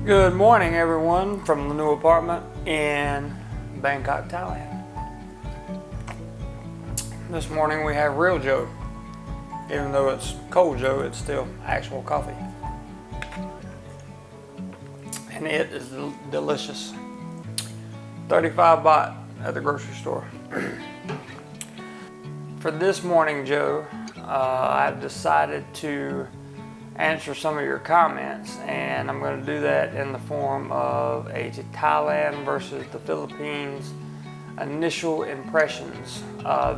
Good morning, everyone, from the new apartment in Bangkok, Thailand. This morning we have real Joe. Even though it's cold Joe, it's still actual coffee. And it is delicious. 35 baht at the grocery store. For this morning Joe, I've decided to answer some of your comments, and I'm going to do that in the form of a Thailand versus the Philippines initial impressions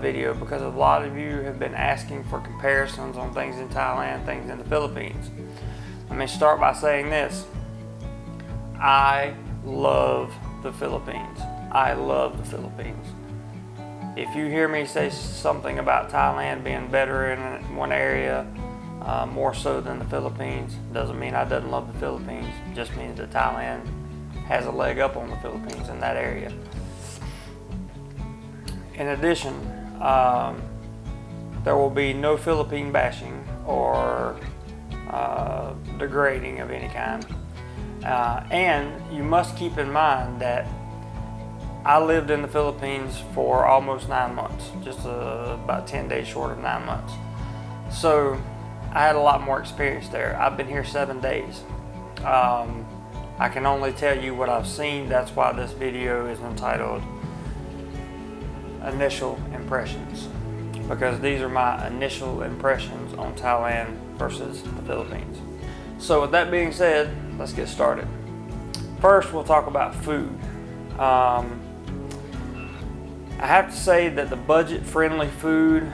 video, because a lot of you have been asking for comparisons on things in Thailand, things in the Philippines. Let me start by saying this. I love the Philippines. I love the Philippines. If you hear me say something about Thailand being better in one area, more so than the Philippines, doesn't mean I don't love the Philippines. It just means that Thailand has a leg up on the Philippines in that area. In addition, there will be no Philippine bashing or degrading of any kind. And you must keep in mind that I lived in the Philippines for almost 9 months, just about 10 days short of 9 months. So I had a lot more experience there. I've been here 7 days. I can only tell you what I've seen. That's why this video is entitled Initial Impressions, because these are my initial impressions on Thailand versus the Philippines. So with that being said, let's get started. First, we'll talk about food. I have to say that the budget-friendly food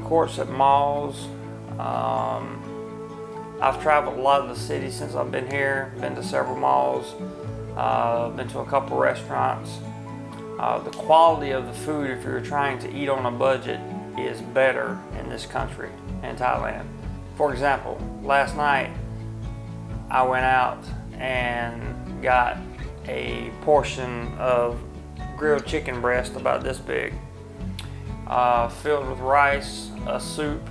courts at malls. I've traveled a lot of the city since I've been here, been to several malls, been to a couple restaurants. The quality of the food, if you're trying to eat on a budget, is better in this country, in Thailand. For example, last night I went out and got a portion of grilled chicken breast about this big, filled with rice, a soup,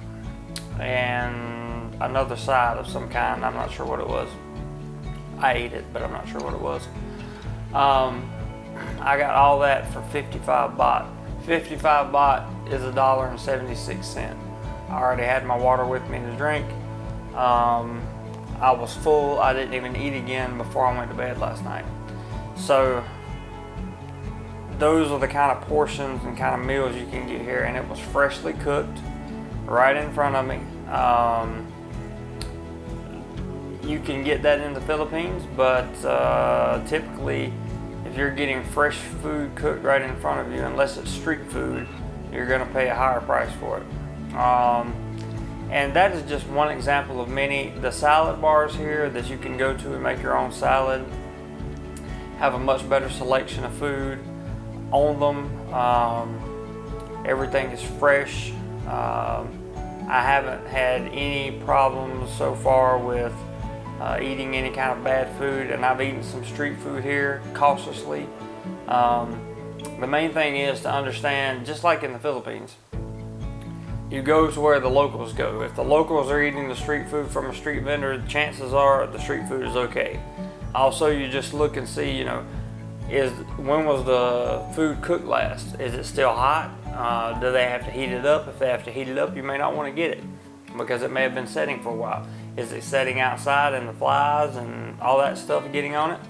and another side of some kind. I'm not sure what it was. I ate it, but I'm not sure what it was. I got all that for 55 baht. 55 baht is $1.76. I already had my water with me to drink. I was full. I didn't even eat again before I went to bed last night. So those are the kind of portions and kind of meals you can get here, and it was freshly cooked right in front of me. You can get that in the Philippines, but typically if you're getting fresh food cooked right in front of you, unless it's street food, you're going to pay a higher price for it. And that is just one example of many. The salad bars here that you can go to and make your own salad have a much better selection of food on them. Everything is fresh. I haven't had any problems so far with eating any kind of bad food, and I've eaten some street food here cautiously. The main thing is to understand, just like in the Philippines, you go to where the locals go. If the locals are eating the street food from a street vendor, chances are the street food is okay. Also, you just look and see, when was the food cooked last? Is it still hot? Do they have to heat it up? If they have to heat it up, you may not want to get it because it may have been setting for a while. Is it setting outside and the flies and all that stuff getting on it?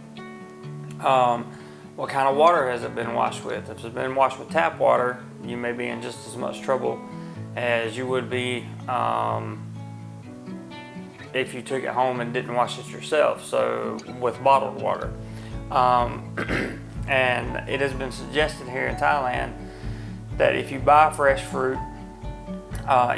What kind of water has it been washed with? If it's been washed with tap water, you may be in just as much trouble as you would be if you took it home and didn't wash it yourself, so with bottled water. And it has been suggested here in Thailand that if you buy fresh fruit,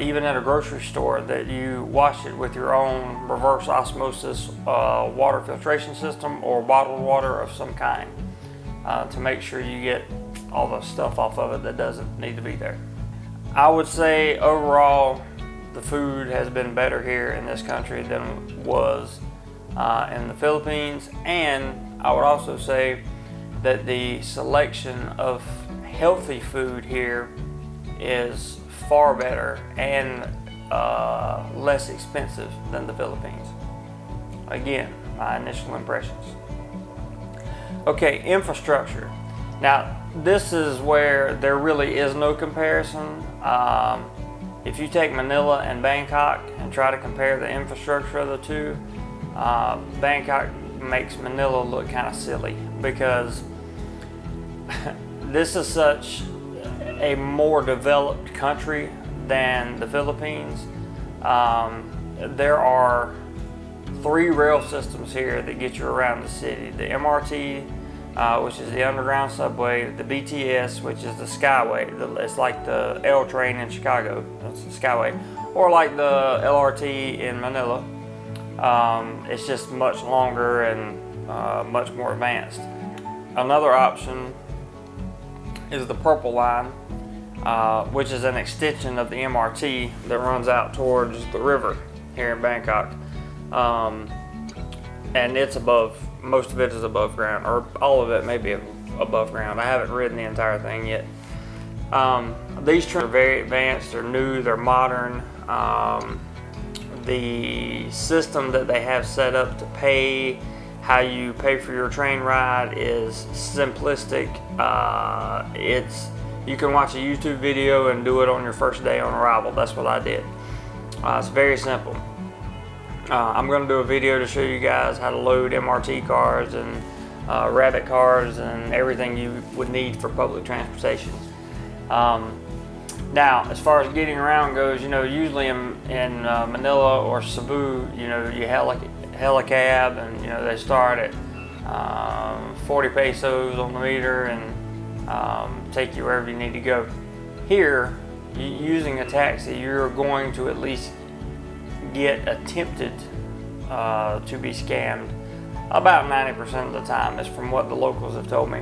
even at a grocery store, that you wash it with your own reverse osmosis water filtration system or bottled water of some kind to make sure you get all the stuff off of it that doesn't need to be there. I would say overall the food has been better here in this country than it was in the Philippines, and I would also say that the selection of healthy food here is far better and less expensive than the Philippines. Again, my initial impressions. Okay, infrastructure. Now, this is where there really is no comparison. If you take Manila and Bangkok and try to compare the infrastructure of the two, Bangkok makes Manila look kind of silly because this is such a more developed country than the Philippines. There are 3 rail systems here that get you around the city. The MRT, which is the underground subway, the BTS, which is the Skyway. It's like the L train in Chicago, that's the Skyway, or like the LRT in Manila. It's just much longer and much more advanced. Another option is the Purple Line, which is an extension of the MRT that runs out towards the river here in Bangkok. And it's above, most of it is above ground, or all of it may be above ground. I haven't ridden the entire thing yet. These trains are very advanced, they're new, they're modern. The system that they have set up to pay, how you pay for your train ride is simplistic. You can watch a YouTube video and do it on your first day on arrival. That's what I did. It's very simple. I'm going to do a video to show you guys how to load MRT cards and rabbit cards and everything you would need for public transportation. Now, as far as getting around goes, usually in Manila or Cebu, you hail a cab, and they start at 40 pesos on the meter and take you wherever you need to go. Here, using a taxi, you're going to at least get attempted to be scammed about 90% of the time, is from what the locals have told me.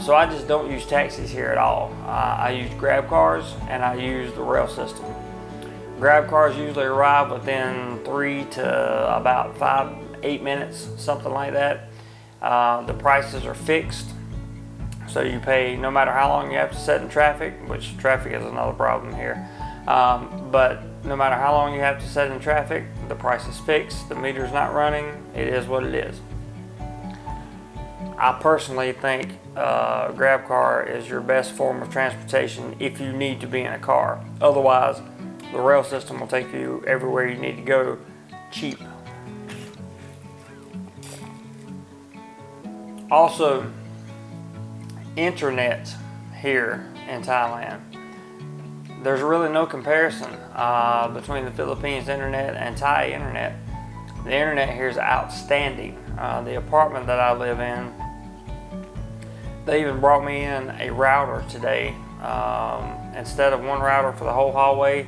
So I just don't use taxis here at all. I use Grab cars and I use the rail system. Grab cars usually arrive within 3 to about 5-8 minutes, something like that. The prices are fixed, so you pay no matter how long you have to sit in traffic, which traffic is another problem here. But no matter how long you have to sit in traffic, the price is fixed, the meter's not running, it is what it is. I personally think Grab car is your best form of transportation if you need to be in a car. Otherwise, the rail system will take you everywhere you need to go cheap. Also, internet here in Thailand. There's really no comparison between the Philippines internet and Thai internet. The internet here is outstanding. The apartment that I live in, they even brought me in a router today. Instead of one router for the whole hallway,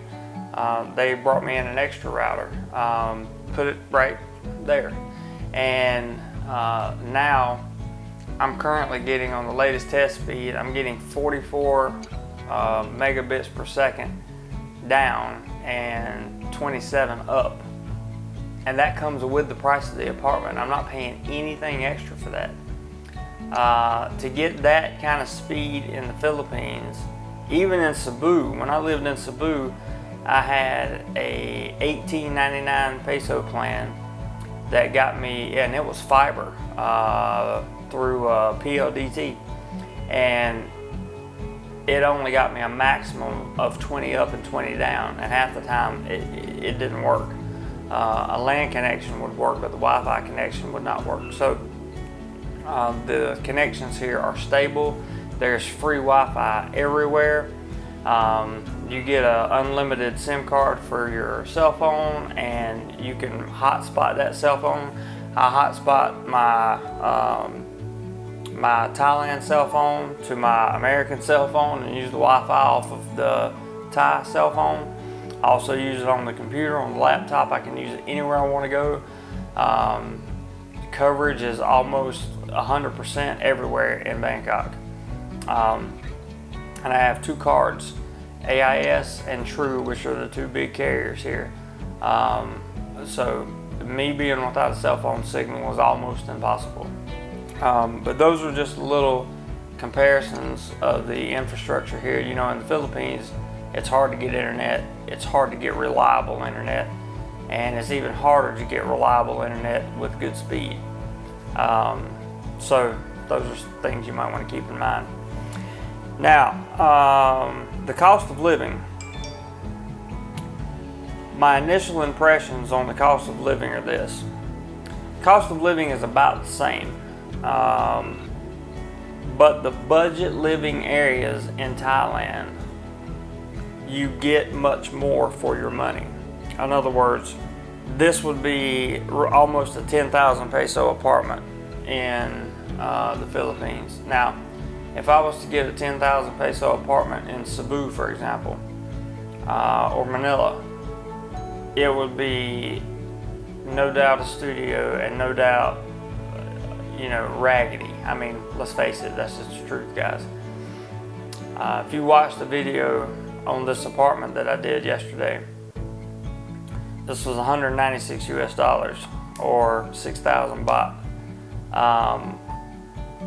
they brought me in an extra router, put it right there. And now I'm currently getting, on the latest test speed, I'm getting 44 megabits per second down and 27 up. And that comes with the price of the apartment. I'm not paying anything extra for that. To get that kind of speed in the Philippines, even in Cebu, when I lived in Cebu, I had a 18.99 peso plan that got me, and it was fiber through PLDT, and it only got me a maximum of 20 up and 20 down, and half the time it didn't work. A LAN connection would work, but the Wi-Fi connection would not work. So the connections here are stable. There's free Wi-Fi everywhere. You get an unlimited SIM card for your cell phone, and you can hotspot that cell phone. I hotspot my Thailand cell phone to my American cell phone and use the Wi-Fi off of the Thai cell phone. I also use it on the computer, on the laptop. I can use it anywhere I want to go. Coverage is almost 100% everywhere in Bangkok. And I have 2 cards, AIS and True, which are the 2 big carriers here. So me being without a cell phone signal was almost impossible. But those are just little comparisons of the infrastructure here. In the Philippines, it's hard to get internet. It's hard to get reliable internet. and it's even harder to get reliable internet with good speed. So those are things you might want to keep in mind. Now, the cost of living. My initial impressions on the cost of living are this. Cost of living is about the same, but the budget living areas in Thailand, you get much more for your money. In other words, this would be almost a 10,000 peso apartment in the Philippines. Now, if I was to get a 10,000 peso apartment in Cebu, for example, or Manila, it would be no doubt a studio and no doubt, raggedy. I mean, let's face it, that's just the truth, guys. If you watched the video on this apartment that I did yesterday, this was 196 US dollars or 6,000 baht.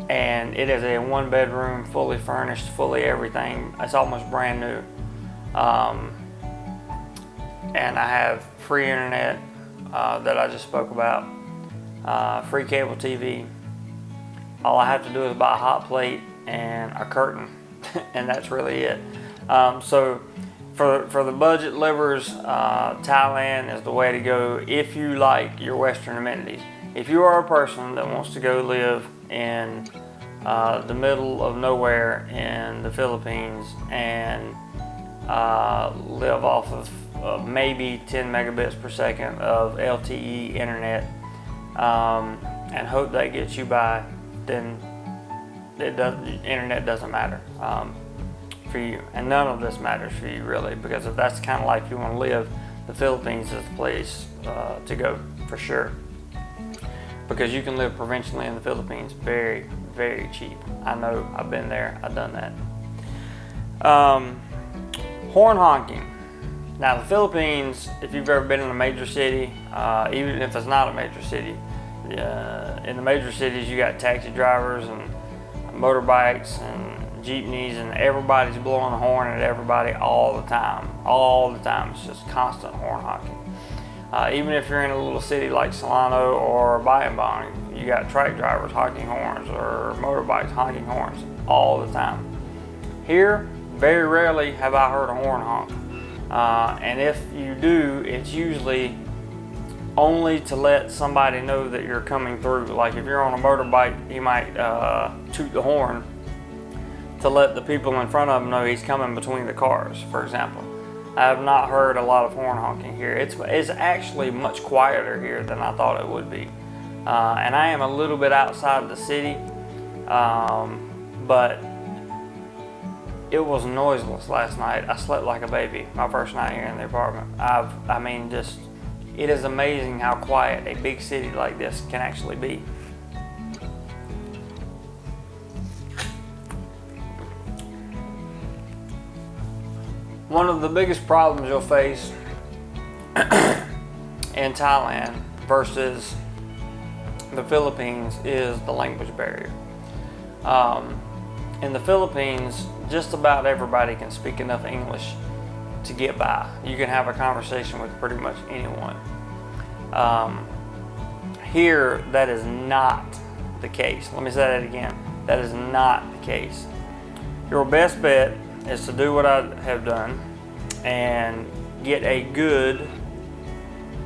And it is a 1-bedroom, fully furnished, fully everything. It's almost brand new. And I have free internet that I just spoke about, free cable TV. All I have to do is buy a hot plate and a curtain, and that's really it. So for the budget livers, Thailand is the way to go if you like your Western amenities. If you are a person that wants to go live in the middle of nowhere in the Philippines and live off of maybe 10 megabits per second of LTE internet, and hope that gets you by, then internet doesn't matter for you, and none of this matters for you really, because if that's the kind of life you want to live, the Philippines is the place to go for sure, because you can live provincially in the Philippines very, very cheap. I know, I've been there, I've done that. Horn honking. Now the Philippines, if you've ever been in a major city, even if it's not a major city, in the major cities you got taxi drivers and motorbikes and jeepneys, and everybody's blowing the horn at everybody all the time. All the time. It's just constant horn honking. Even if you're in a little city like Solano or Bayan, you got truck drivers honking horns or motorbikes honking horns all the time. Here, very rarely have I heard a horn honk. And if you do, it's usually only to let somebody know that you're coming through. Like if you're on a motorbike, he might toot the horn to let the people in front of him know he's coming between the cars, for example. I have not heard a lot of horn honking here. It's actually much quieter here than I thought it would be. And I am a little bit outside the city, but it was noiseless last night. I slept like a baby my first night here in the apartment. It is amazing how quiet a big city like this can actually be. One of the biggest problems you'll face in Thailand versus the Philippines is the language barrier. In the Philippines, just about everybody can speak enough English to get by. You can have a conversation with pretty much anyone. Here, that is not the case. Let me say that again. That is not the case. Your best bet is to do what I have done and get a good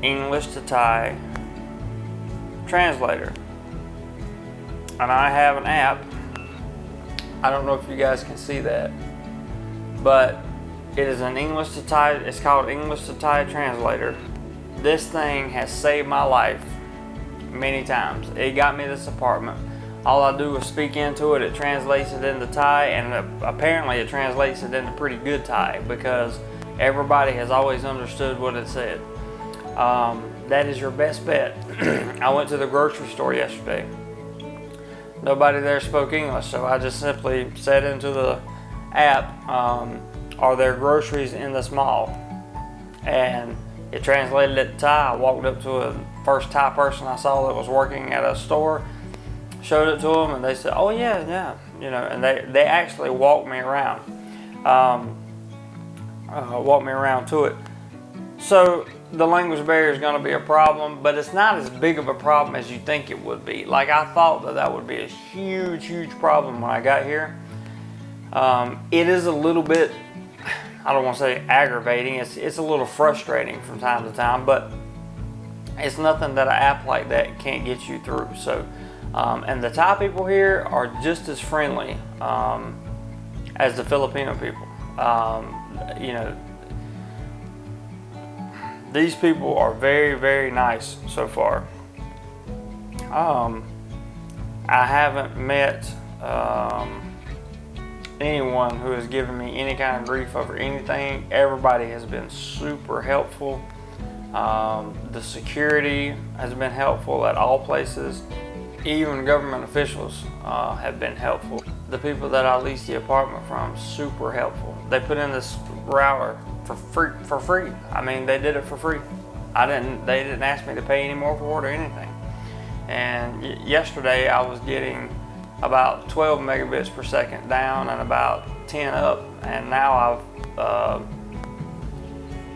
English to Thai translator. And I have an app. I don't know if you guys can see that, but it is an English to Thai. It's called English to Thai Translator. This thing has saved my life many times. It got me this apartment. All I do is speak into it. It translates it into Thai, and apparently it translates it into pretty good Thai because everybody has always understood what it said. That is your best bet. I went to the grocery store yesterday. Nobody there spoke English, so I just simply said into the app, are there groceries in this mall? And it translated it to Thai. I walked up to a first Thai person I saw that was working at a store, showed it to them, and they said, oh yeah, and they actually walked me around to it. So the language barrier is going to be a problem, but it's not as big of a problem as you think it would be. Like, I thought that would be a huge problem when I got here. It is a little bit, I don't want to say aggravating, it's a little frustrating from time to time, but it's nothing that an app like that can't get you through. So, and the Thai people here are just as friendly as the Filipino people. You know, these people are very nice so far. I haven't met anyone who has given me any kind of grief over anything. Everybody has been super helpful. The security has been helpful at all places. Even government officials have been helpful. The people that I leased the apartment from, super helpful. They put in this router for free. I mean, they did it for free. They didn't ask me to pay any more for it or anything. And yesterday I was getting about 12 megabits per second down and about 10 up, and now I've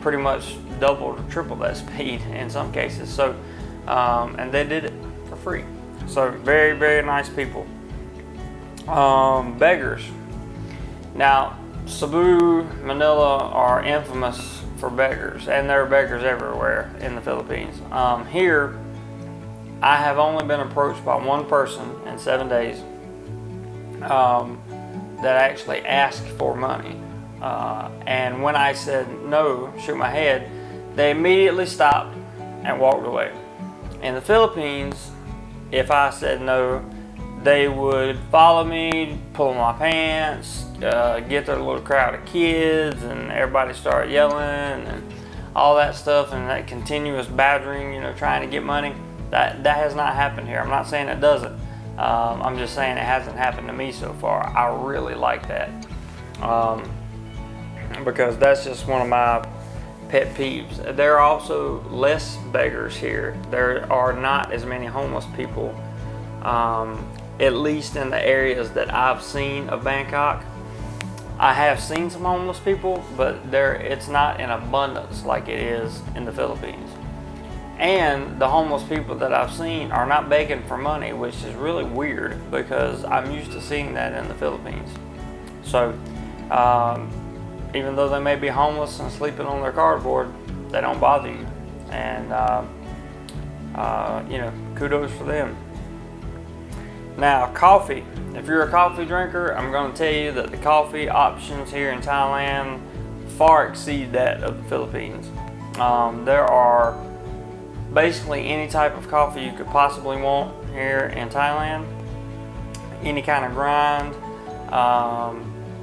pretty much doubled or tripled that speed in some cases. So, and they did it for free. So very nice people. Beggars. Now, Cebu, Manila are infamous for beggars, and there are beggars everywhere in the Philippines. Here, I have only been approached by one person in 7 days that actually asked for money. And when I said no, shook my head, they immediately stopped and walked away. In the Philippines, if I said no, they would follow me, pull my pants, get their little crowd of kids, and everybody start yelling and all that stuff, and that continuous badgering, you know, trying to get money. That has not happened here. I'm not saying it doesn't. I'm just saying it hasn't happened to me so far. I really like that because that's just one of my pet peeves. There are also less beggars here. There are not as many homeless people, at least in the areas that I've seen of Bangkok. I have seen some homeless people, but it's not in abundance like it is in the Philippines. And the homeless people that I've seen are not begging for money, which is really weird because I'm used to seeing that in the Philippines. So, even though they may be homeless and sleeping on their cardboard, they don't bother you. And, you know, kudos for them. Now, coffee. If you're a coffee drinker, I'm going to tell you that the coffee options here in Thailand far exceed that of the Philippines. There are basically any type of coffee you could possibly want here in Thailand. Any kind of grind,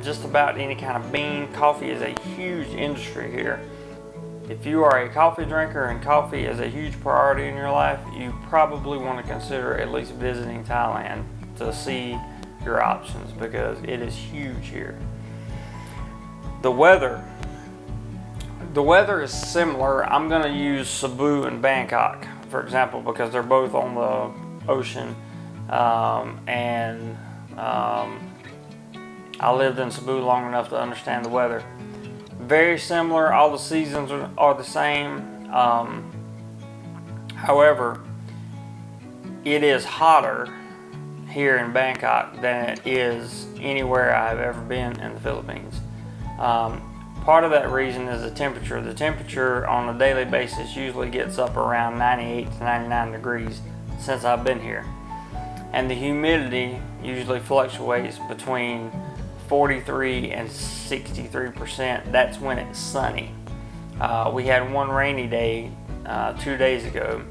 just about any kind of bean. Coffee is a huge industry here. If you are a coffee drinker and coffee is a huge priority in your life, you probably want to consider at least visiting Thailand to see your options because it is huge here. The weather is similar. I'm going to use Cebu and Bangkok, for example, because they're both on the ocean. I lived in Cebu long enough to understand the weather. Very similar. All the seasons are the same. However, it is hotter here in Bangkok than it is anywhere I've ever been in the Philippines. Part of that reason is the temperature. The temperature on a daily basis usually gets up around 98 to 99 degrees since I've been here. And the humidity usually fluctuates between 43 and 63%. That's when it's sunny. We had one rainy day 2 days ago.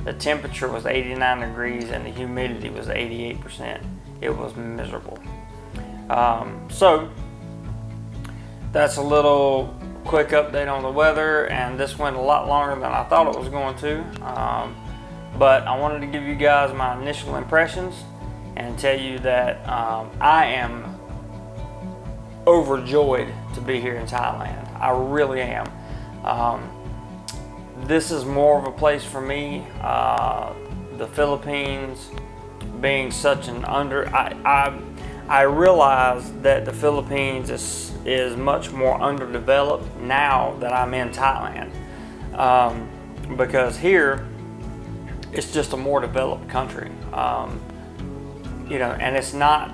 The temperature was 89 degrees and the humidity was 88%. It was miserable. So that's a little quick update on the weather, and this went a lot longer than I thought it was going to. But I wanted to give you guys my initial impressions and tell you that I am overjoyed to be here in Thailand. I really am. This is more of a place for me. The Philippines being such an I realize that the Philippines is much more underdeveloped now that I'm in Thailand. because here it's just a more developed country, and it's not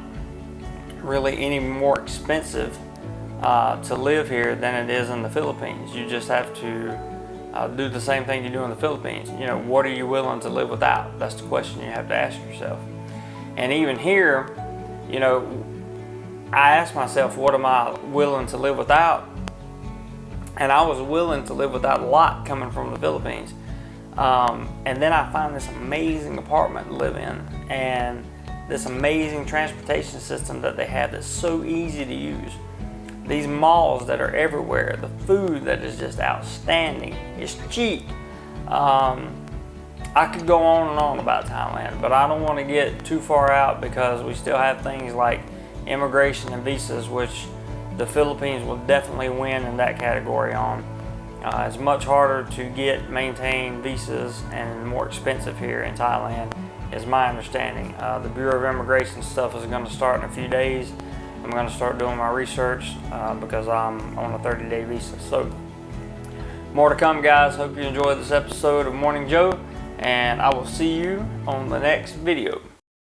really any more expensive to live here than it is in the Philippines. You just have to do the same thing you do in the Philippines. What are you willing to live without? That's the question you have to ask yourself. And even here, I asked myself, what am I willing to live without? And I was willing to live without a lot coming from the Philippines. And then I find this amazing apartment to live in, and this amazing transportation system that they have that's so easy to use. These malls that are everywhere, the food that is just outstanding, it's cheap. I could go on and on about Thailand, but I don't want to get too far out because we still have things like immigration and visas, which the Philippines will definitely win in that category on. It's much harder to maintain visas and more expensive here in Thailand, is my understanding. The Bureau of Immigration stuff is going to start in a few days. I'm going to start doing my research because I'm on a 30-day visa. So, more to come, guys. Hope you enjoyed this episode of Morning Joe, and I will see you on the next video.